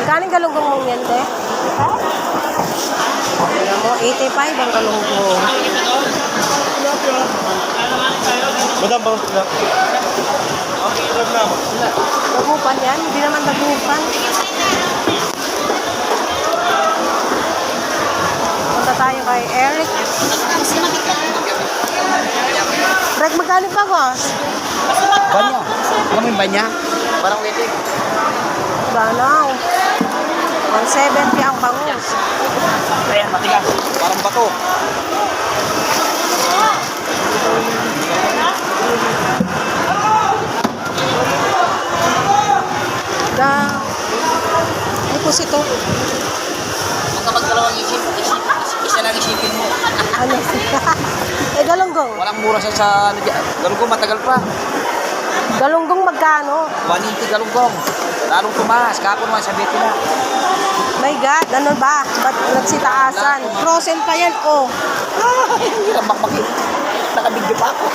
Magkano galunggong mong yan, te? Alam mo, 85 ang galunggong. Madam, bang sila? Okay, ilan na? Dagupan yan? Hindi naman dagupan. Punta tayo kay Eric. Greg, magkano pa ko? Banya. Alam mo yung banya? Parang waiting. Banaw. 170 ang bangus. Ayan, matigas. Parang bato. Ay po ito. Huwag ka magdalawang isip. Isa lang isipin mo. Ano? Galunggong. Walang mura siya sa... Galunggong matagal pa. Galunggong magkano? 180 galunggong. Lalong tumaas. Kapon naman sabihin na. My God, ano ba? Ba't nagsitaasan? Frozen pa yan, oh. Hirap makmakit. Nakabigyo pa ako.